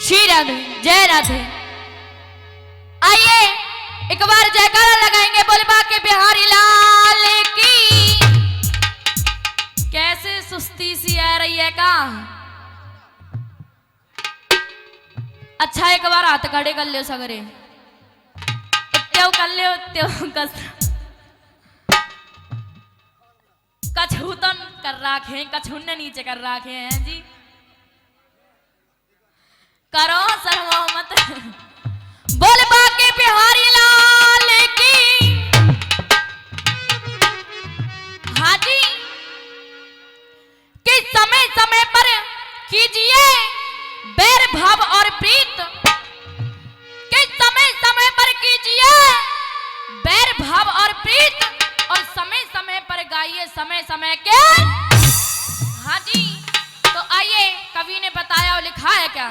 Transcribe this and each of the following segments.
श्री राधे जय राधे। आइए एक बार जयकारा लगाएंगे बोलबा के बिहारी लाल की। कैसे सुस्ती सी आ रही है का। अच्छा एक बार हाथ खड़े कर लियो सगरे त्यो कर लियो त्यो कछूतन कर राखे कछुन नीचे कर राखे हैं जी। करो सर्वो मत बोल बाके बिहारी लाल की। हाँ जी कि समय समय पर कीजिए बैर भाव और प्रीत। कि समय समय पर कीजिए बैर भाव और प्रीत और समय समय पर गाइए समय समय के। हाँ जी तो आइए कवि ने बताया और लिखा है क्या।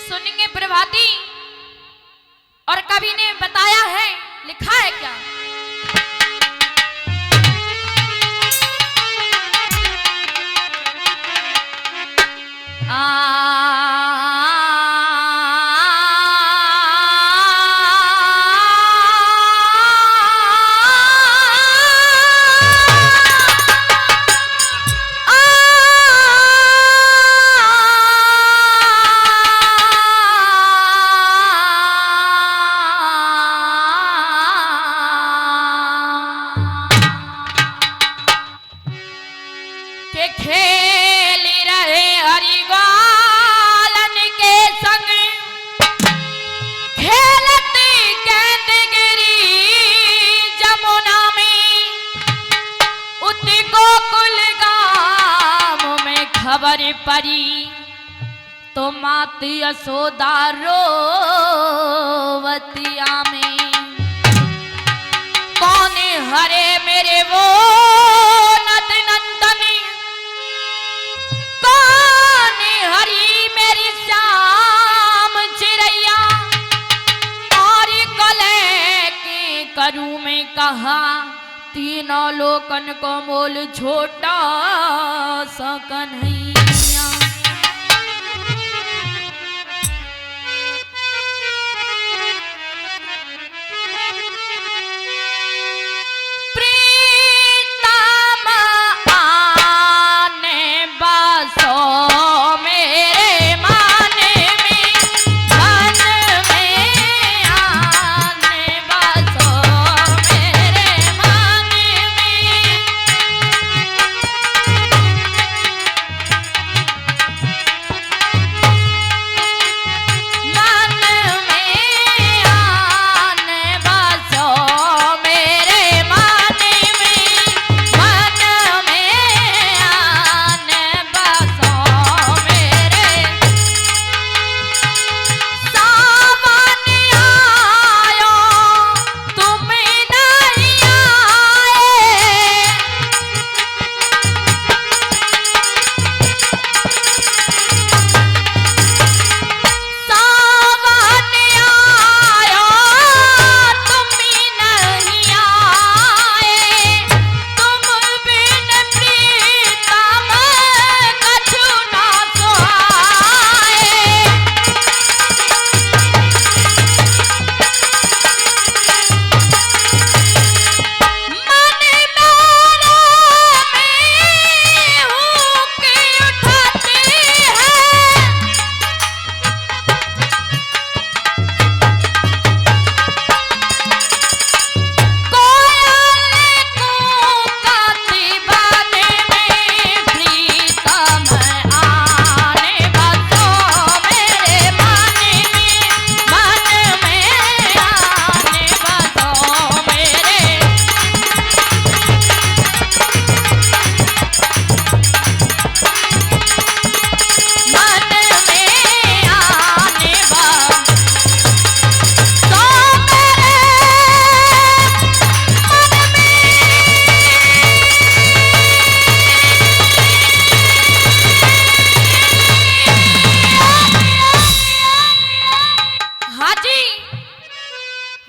सुनेंगे प्रभाती और कवि ने बताया है लिखा है क्या। खेल रहे हरिग्वालन के संग खेलती गेंद गिरी जमुना में। उति गोकुल गाँव में खबर पड़ी तो माती यशोदा रोवतिया में। कौन हरे मेरे वो हरी मेरी श्याम चिरैया और कले के करूं में कहा तीनों लोकन को मोल छोटा सा कन्हैया।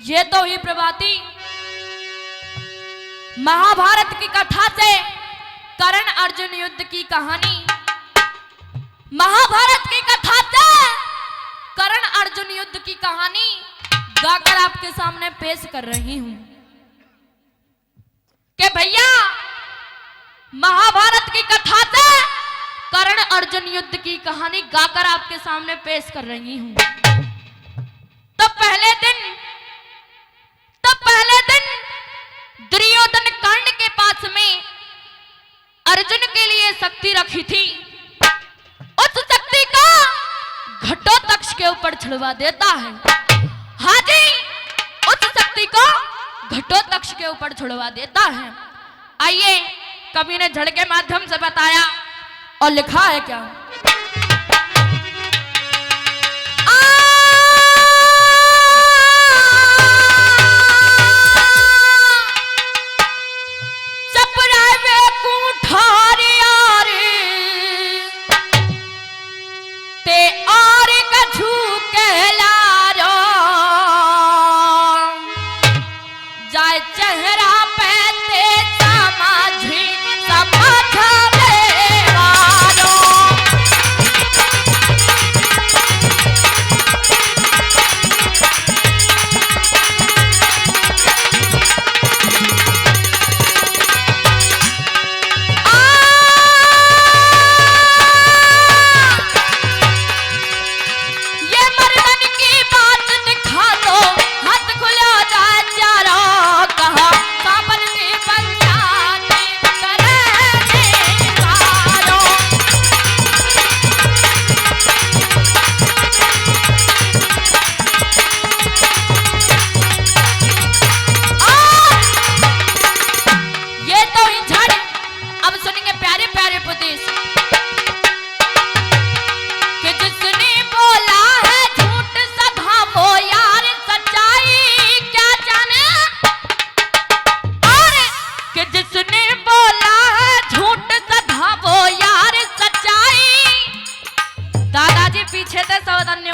ये तो ही प्रभाती महाभारत की कथा से कर्ण अर्जुन युद्ध की कहानी, महाभारत की कथा से कर्ण अर्जुन युद्ध की कहानी गाकर आपके सामने पेश कर रही हूं कि भैया महाभारत की कथा से कर्ण अर्जुन युद्ध की कहानी गाकर आपके सामने पेश कर रही हूं। तो पहले दिन दुर्योधन कर्ण के पास में अर्जुन के लिए शक्ति रखी थी, उस शक्ति का घटोत्कच के ऊपर छिड़वा देता है। हाँ जी, उस शक्ति को घटोत्कच के ऊपर छिड़वा देता है। आइए कवि ने झड़ के माध्यम से बताया और लिखा है क्या,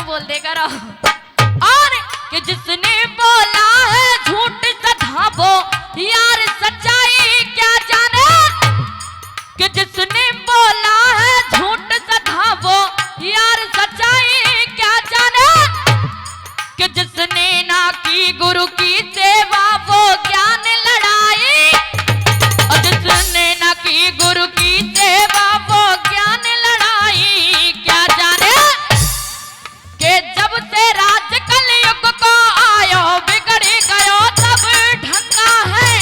बोल देगा और कि जिसने बोला है झूठ सधा वो यार सच्चाई क्या जाने, कि जिसने बोला है झूठ सधा वो यार सच्चाई क्या जाने, कि जिसने ना की गुरु की सेवा वो ज्ञान लड़ाई, और जिसने ना की गुरु की सेवा वो ज्ञान लड़ाई क्या जाने, कि जब से राज कलयुग को आयो बिगड़ गयो तब ढंगा है,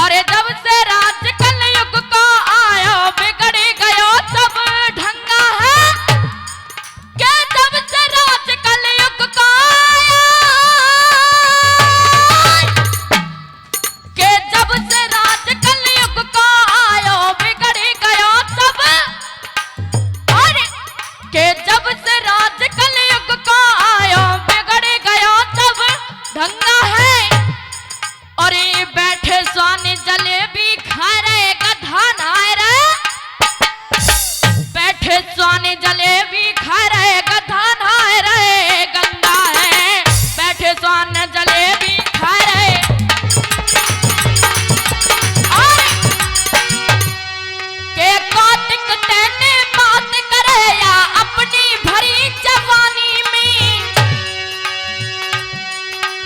और जब से राज कलयुग को आयो बिगड़ गयो तब ढंगा है, कि जब से राज कलयुग को आयो, कि जब से राज कलयुग को आयो बिगड़ गयो तब, और कि जब से राज कलयुग को आयो बिगड़ गयो तब ढंगा है, और ये बैठे स्वान जलेबी खा रहे गधा नहाए रहे, बैठे स्वान जलेबी खा रहे गधा नहाए रहे गंगा है, बैठे स्वान जलेबी खा रहे, और के कौतिक तेने बात करे या अपनी भरी जवानी में,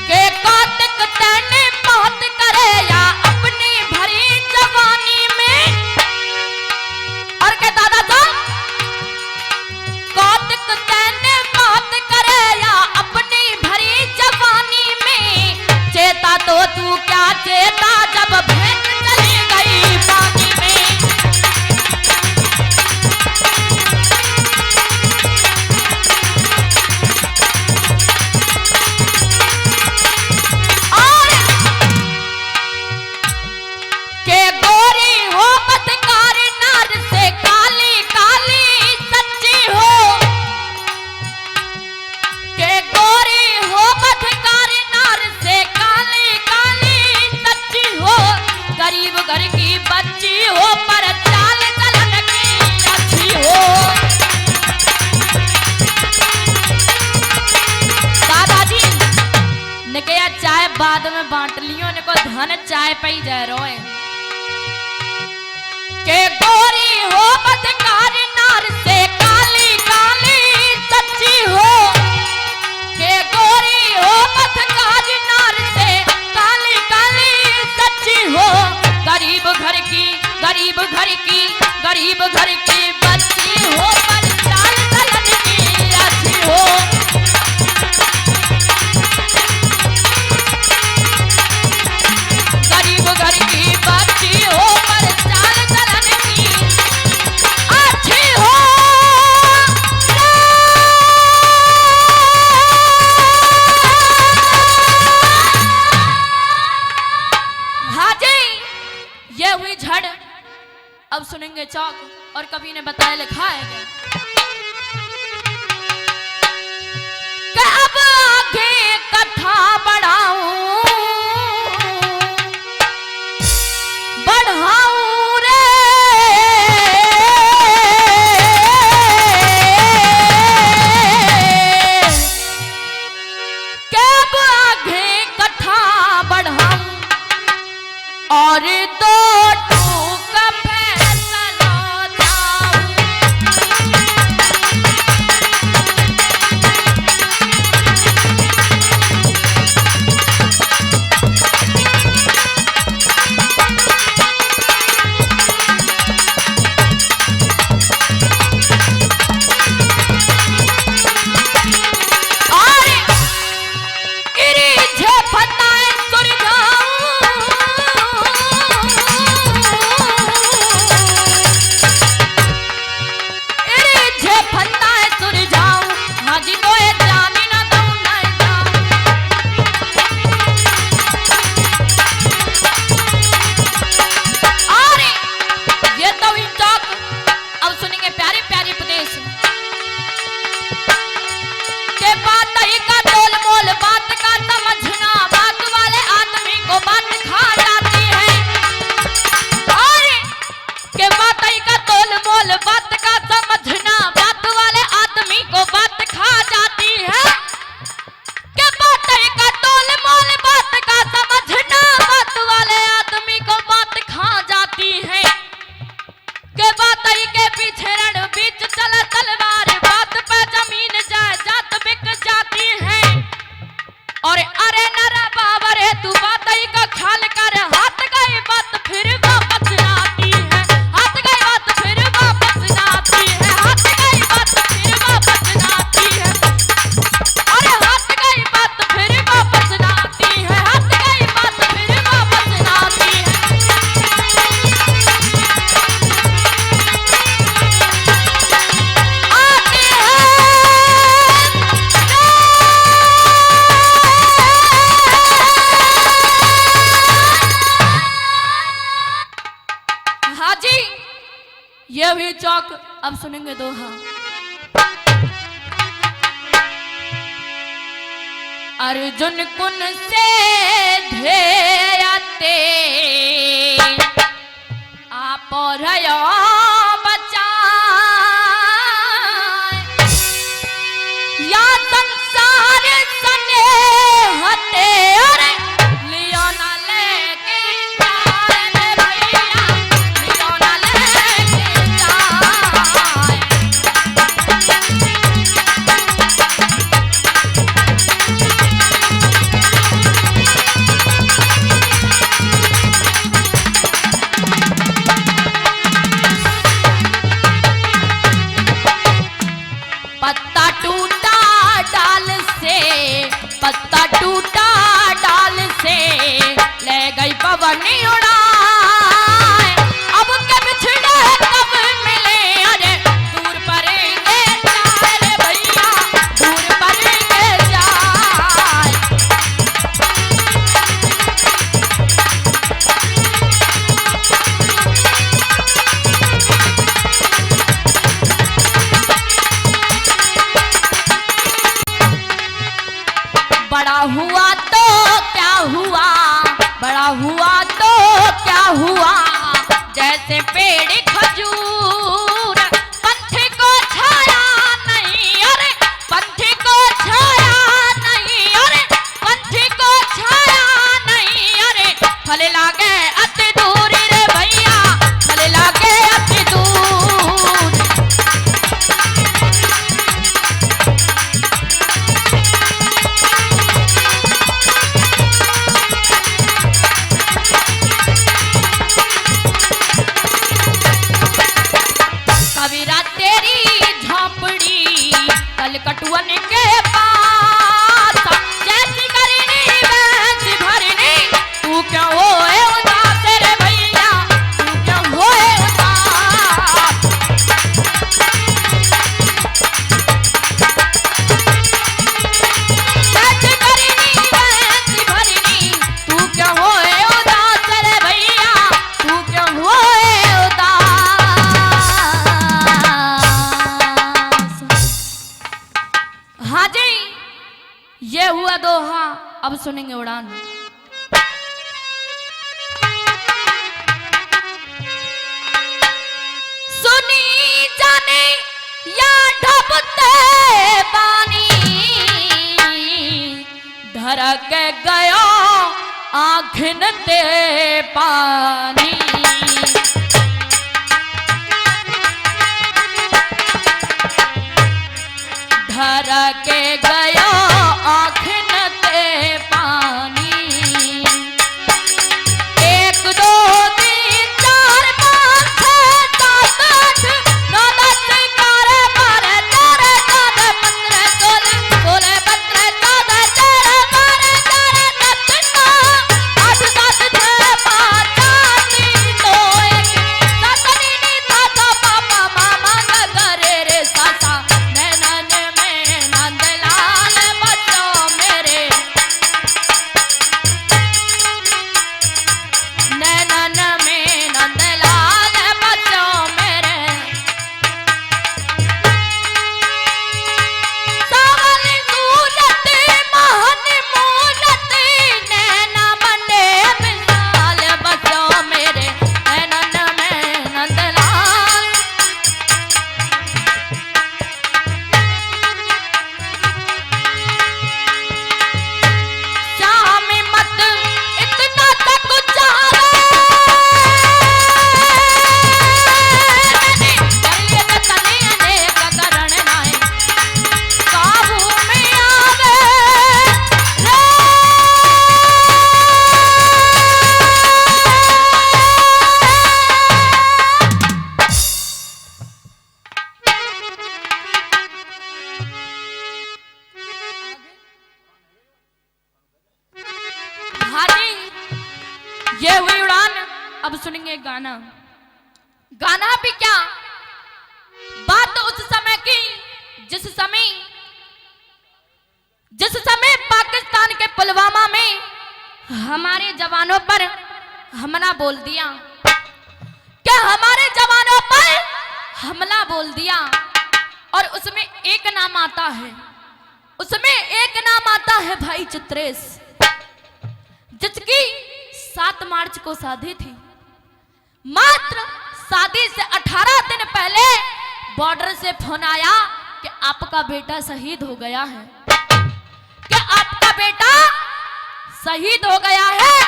के कौतिक तेने बात करे या अपनी भरी जवानी में, और के दादा साहब कौतिक तेने बात करे या अपनी भरी जवानी में, चेता तो तू क्या चेता जब भैंस चली गई पानी में, और के गोरी हो बदकार नार से काली काली सच्ची हो, के गोरी हो बदकार नार से काली काली सच्ची हो, गरीब घर की बच्ची हो पर चाल चलन की अच्छी हो, दादाजी ने के बाद में बांट लियो ने को धन चाय पई जा रोए के गोरी हो बदकार नार से काली काली सच्ची हो के गोरी हो बदकार नार से काली काली सच्ची हो गरीब घर की गरीब घर की गरीब घर की बच्ची हो पर चाल चलन की अच्छी हो गरीब घर की बच्ची हो पर चाल चलन की अच्छी हो हाजी ये हुई झड़। अब सुनेंगे चौक और कवि ने बताया लिखा है कि अब आगे कथा बढ़ाऊं बढ़ाऊं रे कि अब आगे कथा बढ़ाऊं और दो टूक फैसला जाऊं और इरी झपताए सुर इरी झपताए सुर जाऊं हाजी तो ये जानी ना दूं ना जाऊं और ये तो इन चौक। अब सुनेंगे प्यारे प्यारे उपदेश के बात ही का तोल मोल बात का समझना बात वाले आदमी को बात खा जाती है और के बात ही का तोल मोल बात का समझना बात वाले आदमी को बात खा जाती है के बात ही का तोल मोल बात का समझना बात वाले आदमी को बात खा जाती है के बात ही के पीछे रण बीच चला तलवार बात पे जमीन जायदाद बिक जाती है और अरे नरा बाबर है तू बात ही का ख्याल कर हाथ गई बात फिर वापस आती है हाथ गई बात फिर वापस आती है हाथ गई बात फिर वापस आती है अरे हाथ गई बात फिर वापस आती है हाथ गई बात फिर वापस आती है आती है हाजी ये भी चौक। अब सुनेंगे दोहा अर्जुन कुन से ध्येयते आप रयो बचाए या संसार सने हते अरे लियो ना लेके जाए रे भैया लियो ना लेके जाए पत्ता टूटा डाल से पत्ता टूटा डाल से ले गई पवन उड़ाए अब के बिछड़े कब मिले अरे दूर परेंगे जाए रे भैया दूर परेंगे जाए बड़ा हुआ तो क्या हुआ बड़ा हुआ तो क्या हुआ जैसे पेड़ खजूर पंथ को छाया नहीं अरे पंथ को छाया नहीं अरे पंथ को छाया ये हुआ दोहा, अब सुनेंगे उड़ान। सुनी जाने या ढबते पानी, धड़क गयो आँखन ते पानी। धड़क गयो आँखन ते पानी। एक दो तीन चार पाँच छः सात आठ नौ दस ग्यारह बारह तेरह चौदह पंद्रह सोलह सोलह सत्रह चौदह तेरह बारह तेरह दस नौ आठ सात छः पाँच चार तीन दो एक सात नी था सा पापा मामा गगरे रे सासा नैनन में नंदलाल बच्चों मेरे। नैनन में नंदलाल बच्चों मेरे। सावल सूरत महन मूरत नैना बने मिसाल बच्चों मेरे। नैनन में नंदलाल। श्याम मत इतना तक चाहे मैंने कर लिए तने अनेक करण नाए काबू में आवे रे। हाँ जी, ये हुई उड़ान। अब सुनेंगे एक गाना। गाना भी क्या, बात तो उस समय की जिस समय पाकिस्तान के पुलवामा में हमारे जवानों पर हमला बोल दिया। क्या हमारे जवानों पर हमला बोल दिया, और उसमें एक नाम आता है, उसमें एक नाम आता है भाई चित्रेश, जिसकी 7 मार्च को शादी थी। मात्र शादी से 18 दिन पहले बॉर्डर से फोन आया कि आपका बेटा शहीद हो गया है, कि आपका बेटा शहीद हो गया है।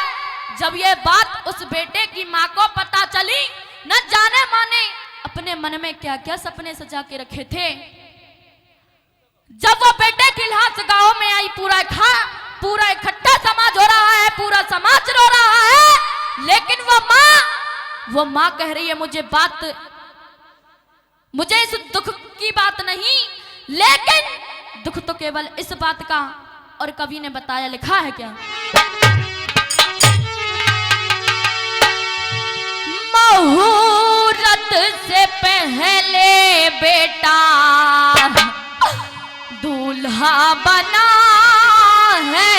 जब ये बात उस बेटे की माँ को पता चली, न जाने माने अपने मन में क्या क्या सपने सजा के रखे थे। जब वो बेटे की लाश गांव में आई, पूरा इकट्ठा समाज हो रहा है, पूरा समाज रो रहा है, लेकिन वो माँ कह रही है मुझे इस दुख की बात नहीं, लेकिन दुख तो केवल इस बात का। और कवि ने बताया, लिखा है क्या, मुहूर्त से पहले बेटा दूल्हा बना है।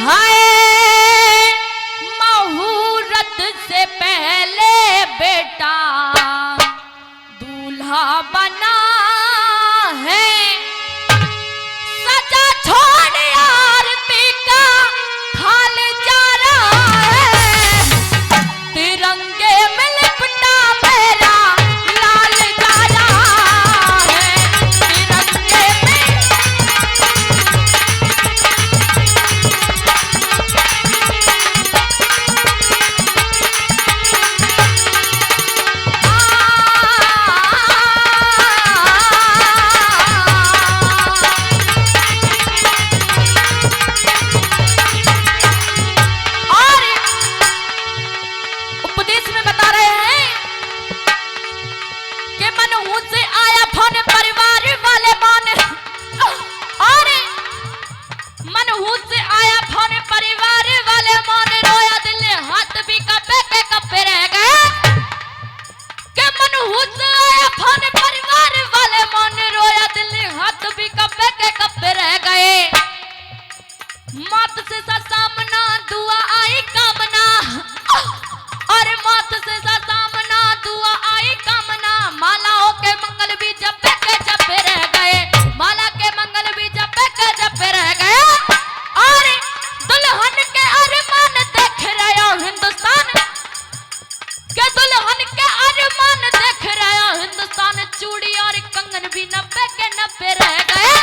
हाय मुहूर्त से पहले बेटा दूल्हा बना है। सजा छोड़ आरती का खाल जा रहा है, तिरंगे में लिपटा मेरा लाल जा रहा है। तिरंगे में से सामना दुआ आई कामना, मालाओं के नब्बे रह गए,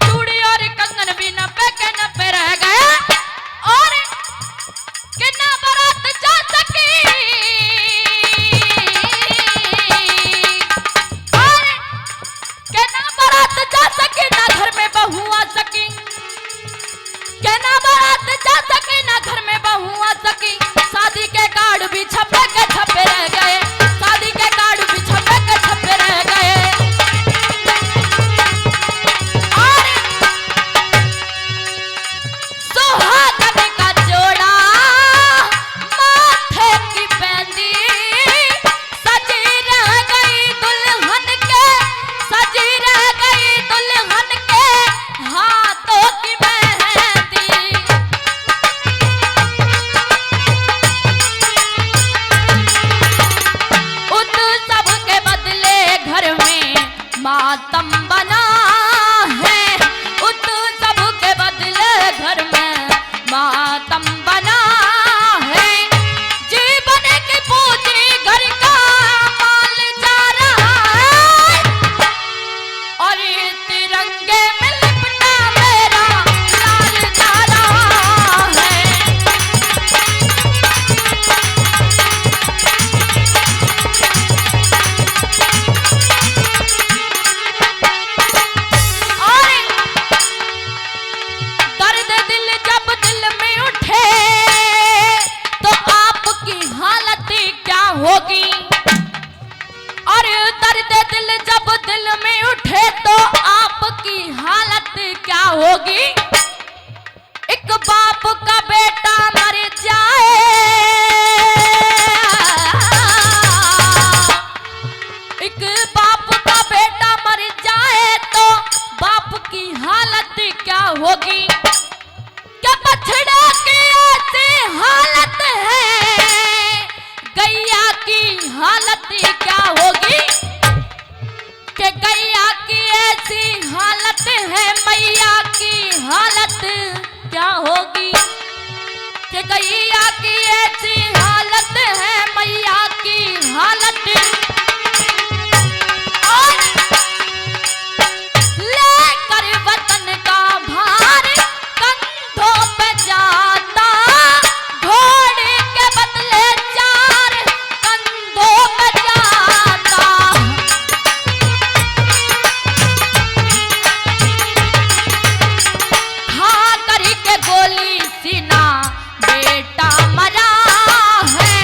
चूड़ी और कंगन भी 90 के 90 रह गए, और कि ना बारात जा सकी, और कि ना बारात जा सकी, ना घर में बहू आ सकी, कि ना बारात जा सकी, ना घर में बहू आ सकी। शादी के कार्ड भी छपे के छपे रह गए, शादी के कार्ड भी छपे के छपे रह गए, और सुहागन का जोड़ा माथे की मेहंदी सजी रह गई दुल्हन के, सजी रह गई दुल्हन के हाथों की मेहंदी। उन सब के बदले घर में मातम बना है, उन सब के बदले घर में मातम बना है। जीवन की पूंजी घर का माल जा रहा है, और ये तिरंगे में लिपटा मेरा लाल जा रहा है। और दर्द दिल जब दिल में उठे तो आपकी हालत क्या होगी, और दर्द दिल जब दिल में उठे तो आपकी हालत क्या होगी। एक बाप का बेटा मर जाए, एक बाप का बेटा मर जाए तो बाप की हालत क्या होगी। क्या बछड़ा की ऐसी हालत है, गैया की हालत क्या होगी, कि गैया की ऐसी हालत है, मैया की हालत क्या होगी, कि गैया की ऐसी हालत है, मैया की हालत। और लेकर वतन का भार कंधों पे जाता, घोड़े के बदले 4 कंधों पे जाता। खा करके गोली सीना बेटा मरा है,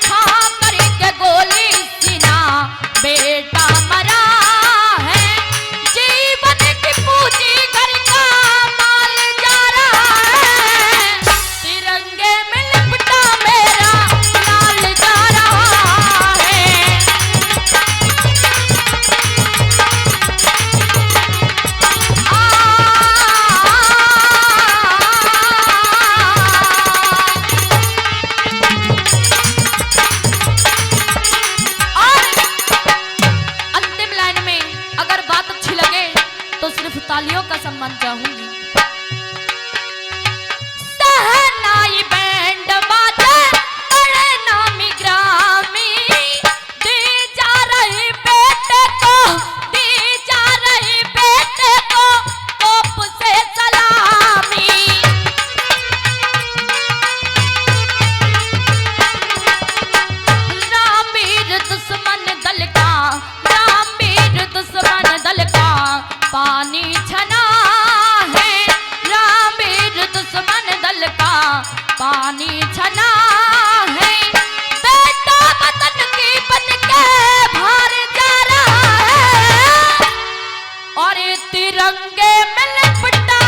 खा करके गोली सीना बेटा मरा है। जीवन की पूंजी घर का माल जा रहा है, तिरंगे में लिपटा मेरा लाल जा रहा है। और अंतिम लाइन में अगर बात अच्छी लगे तो सिर्फ तालियों का सम्मान चाहूंगी। सहनाई बैंड बाजे बड़े नामी ग्रामी, दी जा रही बेटे को, दी जा रही बेटे को तोप से सलामी। रामवीर दुश्मन दल का, रामवीर दुश्मन दल का पानी छना है, रामवीर दुश्मन दल का पानी छना है। बेटा वतन की बन के भार जा रहा है, और ये तिरंगे में लिपटा